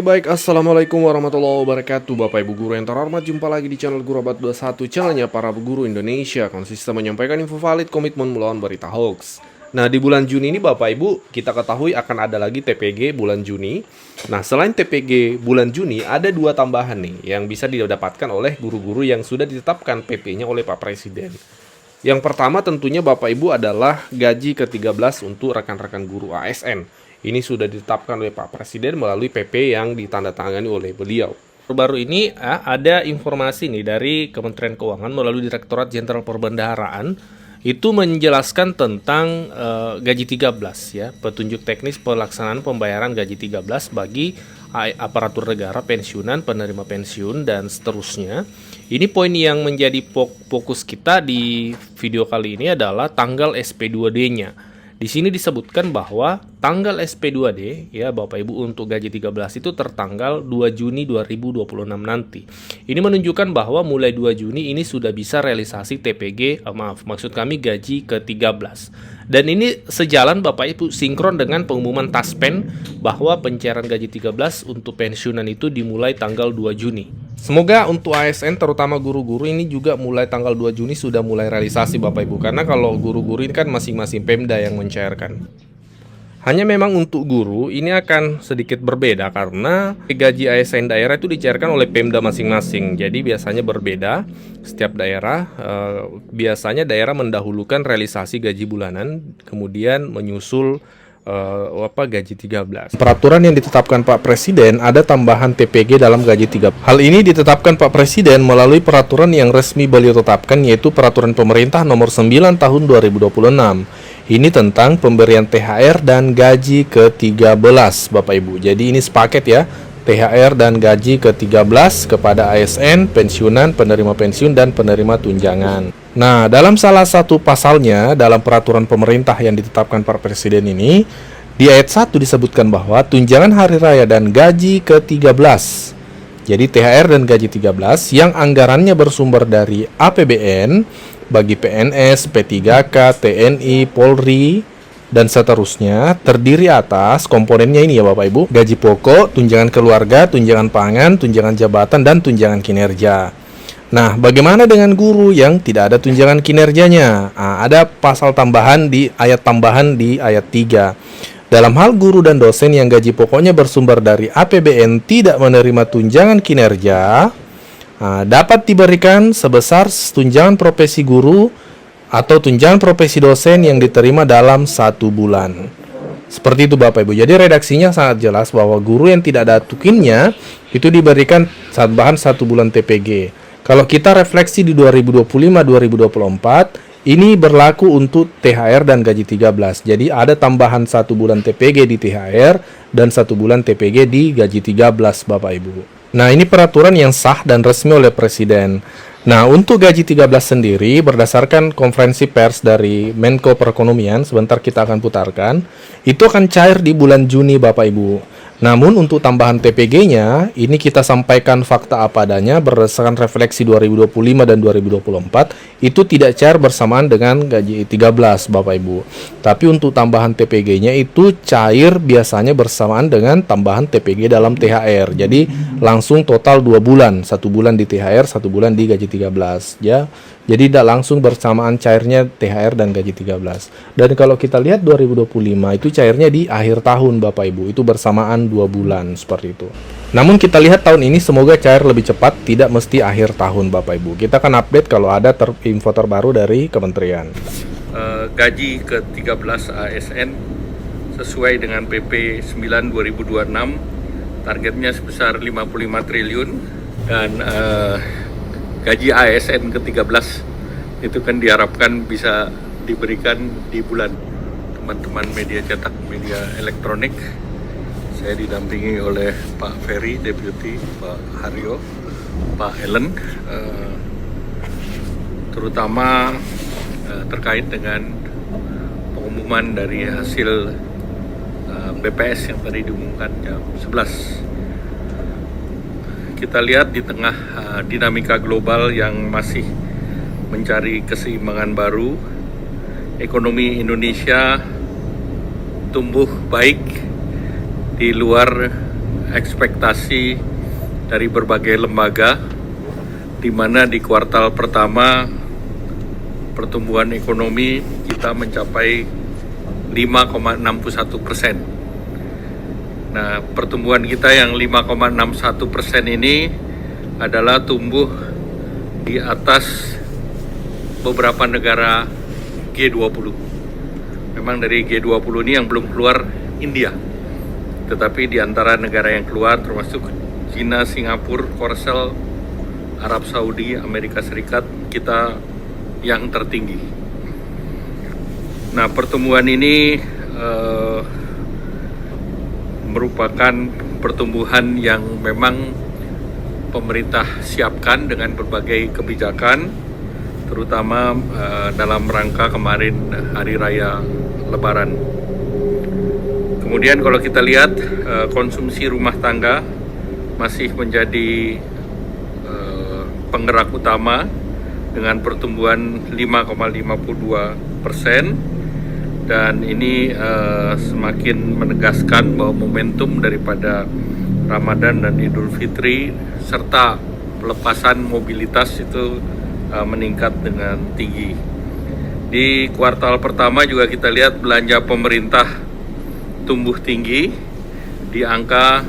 Baik, Assalamualaikum warahmatullahi wabarakatuh Bapak Ibu Guru yang terhormat. Jumpa lagi di channel Guru Abad 21, channelnya para guru Indonesia, konsisten menyampaikan info valid, komitmen melawan berita hoax. Nah, di bulan Juni ini Bapak Ibu, kita ketahui akan ada lagi TPG bulan Juni. Nah, selain TPG bulan Juni, ada dua tambahan nih yang bisa didapatkan oleh guru-guru yang sudah ditetapkan PP-nya oleh Pak Presiden. Yang pertama tentunya Bapak Ibu adalah gaji ke-13 untuk rekan-rekan guru ASN. Ini sudah ditetapkan oleh Pak Presiden melalui PP yang ditandatangani oleh beliau. Baru ini ada informasi nih dari Kementerian Keuangan melalui Direktorat Jenderal Perbendaharaan itu menjelaskan tentang gaji 13 ya, petunjuk teknis pelaksanaan pembayaran gaji 13 bagi aparatur negara, pensiunan, penerima pensiun dan seterusnya. Ini poin yang menjadi fokus kita di video kali ini adalah tanggal SP2D-nya. Di sini disebutkan bahwa tanggal SP2D ya Bapak Ibu untuk gaji 13 itu tertanggal 2 Juni 2026 nanti. Ini menunjukkan bahwa mulai 2 Juni ini sudah bisa realisasi TPG, maksud kami gaji ke-13. Dan ini sejalan Bapak Ibu sinkron dengan pengumuman Taspen bahwa pencairan gaji 13 untuk pensiunan itu dimulai tanggal 2 Juni. Semoga untuk ASN terutama guru-guru ini juga mulai tanggal 2 Juni sudah mulai realisasi Bapak Ibu. Karena kalau guru-guru ini kan masing-masing Pemda yang mencairkan. Hanya memang untuk guru ini akan sedikit berbeda karena gaji ASN daerah itu dicairkan oleh Pemda masing-masing. Jadi biasanya berbeda setiap daerah. Biasanya daerah mendahulukan realisasi gaji bulanan, kemudian menyusul gaji 13. Peraturan yang ditetapkan Pak Presiden ada tambahan TPG dalam gaji 13. Hal ini ditetapkan Pak Presiden melalui peraturan yang resmi beliau tetapkan, yaitu Peraturan Pemerintah Nomor 9 Tahun 2026. Ini tentang pemberian THR dan gaji ke-13 Bapak Ibu. Jadi ini sepaket ya, THR dan gaji ke-13 kepada ASN, pensiunan, penerima pensiun, dan penerima tunjangan. Nah, dalam salah satu pasalnya dalam peraturan pemerintah yang ditetapkan Pak Presiden ini, di ayat 1 disebutkan bahwa tunjangan hari raya dan gaji ke-13, jadi THR dan gaji 13 yang anggarannya bersumber dari APBN bagi PNS, P3K, TNI, Polri, dan seterusnya, terdiri atas komponennya ini ya Bapak Ibu, gaji pokok, tunjangan keluarga, tunjangan pangan, tunjangan jabatan, dan tunjangan kinerja. Nah, bagaimana dengan guru yang tidak ada tunjangan kinerjanya? Ada pasal tambahan di ayat 3. Dalam hal guru dan dosen yang gaji pokoknya bersumber dari APBN tidak menerima tunjangan kinerja, dapat diberikan sebesar tunjangan profesi guru atau tunjangan profesi dosen yang diterima dalam 1 bulan. Seperti itu Bapak Ibu. Jadi redaksinya sangat jelas bahwa guru yang tidak ada tukinnya itu diberikan tambahan 1 bulan TPG. Kalau kita refleksi di 2025-2024, ini berlaku untuk THR dan gaji 13. Jadi ada tambahan 1 bulan TPG di THR dan 1 bulan TPG di gaji 13 Bapak Ibu. Nah, ini peraturan yang sah dan resmi oleh Presiden. Nah, untuk gaji 13 sendiri berdasarkan konferensi pers dari Menko Perekonomian, sebentar kita akan putarkan, itu akan cair di bulan Juni Bapak Ibu. Namun untuk tambahan TPG-nya, ini kita sampaikan fakta apa adanya berdasarkan refleksi 2025 dan 2024, itu tidak cair bersamaan dengan gaji 13 Bapak Ibu. Tapi untuk tambahan TPG-nya itu cair biasanya bersamaan dengan tambahan TPG dalam THR. Jadi langsung total 2 bulan, 1 bulan di THR, 1 bulan di gaji 13 ya. Jadi tidak langsung bersamaan cairnya THR dan gaji 13. Dan kalau kita lihat 2025 itu cairnya di akhir tahun Bapak Ibu, itu bersamaan 2 bulan seperti itu. Namun kita lihat tahun ini semoga cair lebih cepat, tidak mesti akhir tahun Bapak Ibu. Kita akan update kalau ada info terbaru dari kementerian. Gaji ke-13 ASN sesuai dengan PP 9 2026, targetnya sebesar 55 triliun dan gaji ASN ke-13 itu kan diharapkan bisa diberikan di bulan. Teman-teman media cetak, media elektronik, saya didampingi oleh Pak Ferry, Deputi, Pak Haryo, Pak Ellen, terutama terkait dengan pengumuman dari hasil BPS yang tadi diumumkan jam 11. Kita lihat di tengah dinamika global yang masih mencari keseimbangan baru, ekonomi Indonesia tumbuh baik di luar ekspektasi dari berbagai lembaga, di mana di kuartal pertama pertumbuhan ekonomi kita mencapai 5,61%. Nah, pertumbuhan kita yang 5,61% ini adalah tumbuh di atas beberapa negara G20. Memang dari G20 ini yang belum keluar India, tetapi di antara negara yang keluar termasuk China, Singapura, Korsel, Arab Saudi, Amerika Serikat, kita yang tertinggi. Nah, pertumbuhan ini merupakan pertumbuhan yang memang pemerintah siapkan dengan berbagai kebijakan, terutama dalam rangka kemarin Hari Raya Lebaran. Kemudian kalau kita lihat konsumsi rumah tangga masih menjadi penggerak utama dengan pertumbuhan 5,52%, dan ini semakin menegaskan bahwa momentum daripada Ramadan dan Idul Fitri serta pelepasan mobilitas itu meningkat dengan tinggi. Di kuartal pertama juga kita lihat belanja pemerintah tumbuh tinggi di angka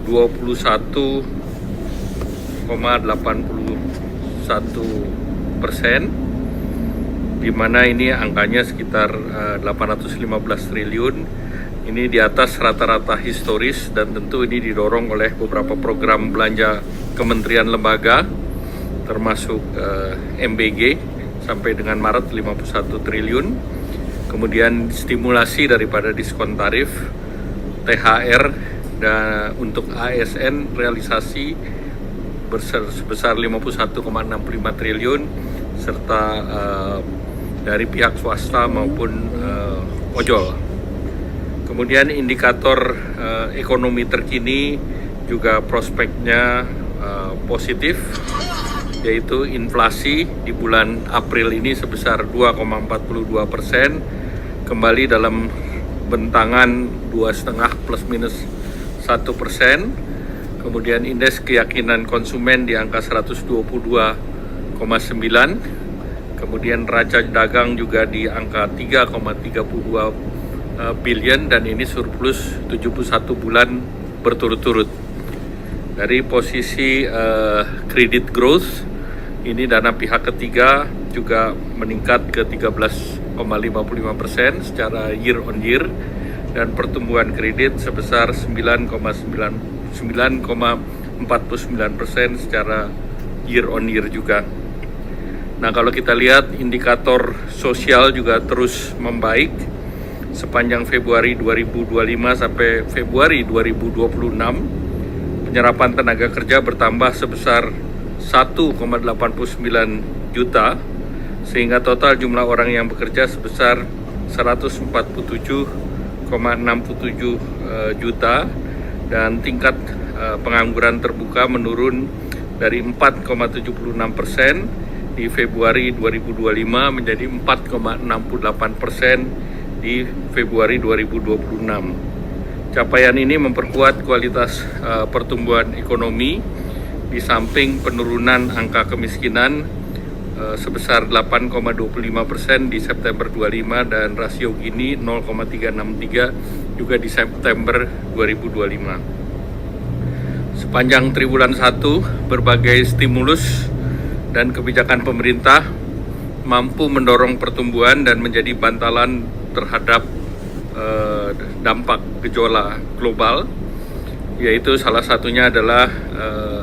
21,81%, di mana ini angkanya sekitar 815 triliun. Ini di atas rata-rata historis dan tentu ini didorong oleh beberapa program belanja kementerian lembaga termasuk MBG sampai dengan Maret 51 triliun. Kemudian stimulasi daripada diskon tarif, THR, dan untuk ASN realisasi sebesar 51,65 triliun, serta dari pihak swasta maupun ojol. Kemudian indikator ekonomi terkini juga prospeknya positif, yaitu inflasi di bulan April ini sebesar 2,42%, kembali dalam bentangan 2,5 plus minus 1%. Kemudian indeks keyakinan konsumen di angka 122,9. Kemudian neraca dagang juga di angka 3,32 billion, dan ini surplus 71 bulan berturut-turut. Dari posisi credit growth, ini dana pihak ketiga juga meningkat ke 13,55% secara year on year, dan pertumbuhan kredit sebesar 9,49% secara year on year juga. Nah, kalau kita lihat indikator sosial juga terus membaik. Sepanjang Februari 2025 sampai Februari 2026, penyerapan tenaga kerja bertambah sebesar 1,89 juta, sehingga total jumlah orang yang bekerja sebesar 147,67 juta, dan tingkat pengangguran terbuka menurun dari 4,76% di Februari 2025 menjadi 4,68% di Februari 2026. Capaian ini memperkuat kualitas pertumbuhan ekonomi di samping penurunan angka kemiskinan sebesar 8,25% di September 25 dan rasio Gini 0,363 juga di September 2025. Sepanjang triwulan 1, berbagai stimulus dan kebijakan pemerintah mampu mendorong pertumbuhan dan menjadi bantalan terhadap dampak gejolak global, yaitu salah satunya adalah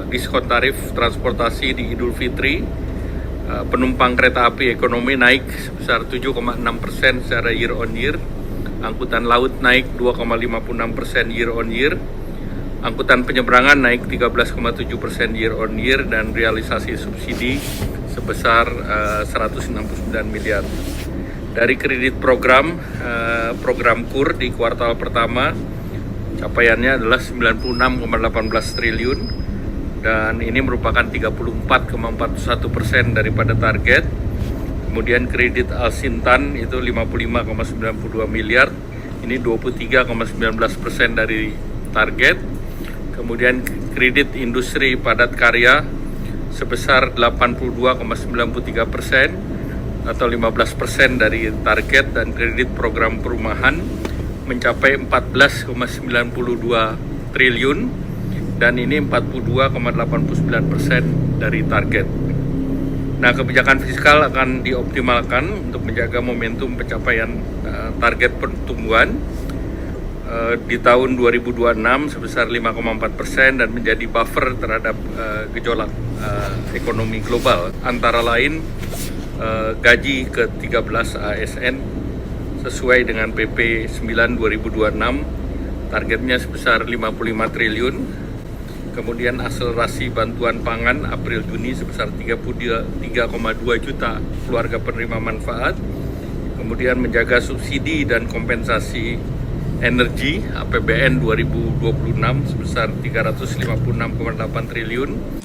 diskon tarif transportasi di Idul Fitri. Penumpang kereta api ekonomi naik sebesar 7,6% secara year on year, angkutan laut naik 2,56% year on year, angkutan penyeberangan naik 13,7% year on year, dan realisasi subsidi sebesar 169 miliar. Dari kredit program KUR di kuartal pertama, capaiannya adalah 96,18 triliun, dan ini merupakan 34,41% daripada target. Kemudian kredit Al-Sintan itu 55,92 miliar, ini 23,19% dari target. kemudian kredit industri padat karya sebesar 82,93% atau 15% dari target, dan kredit program perumahan mencapai 14,92 triliun dan ini 42,89% dari target. Nah, kebijakan fiskal akan dioptimalkan untuk menjaga momentum pencapaian target pertumbuhan di tahun 2026 sebesar 5,4% dan menjadi buffer terhadap gejolak ekonomi global, antara lain gaji ke-13 ASN sesuai dengan PP 9 2026 targetnya sebesar 55 triliun. Kemudian akselerasi bantuan pangan April-Juni sebesar 3,2 juta keluarga penerima manfaat. Kemudian menjaga subsidi dan kompensasi energi APBN 2026 sebesar 356,8 triliun.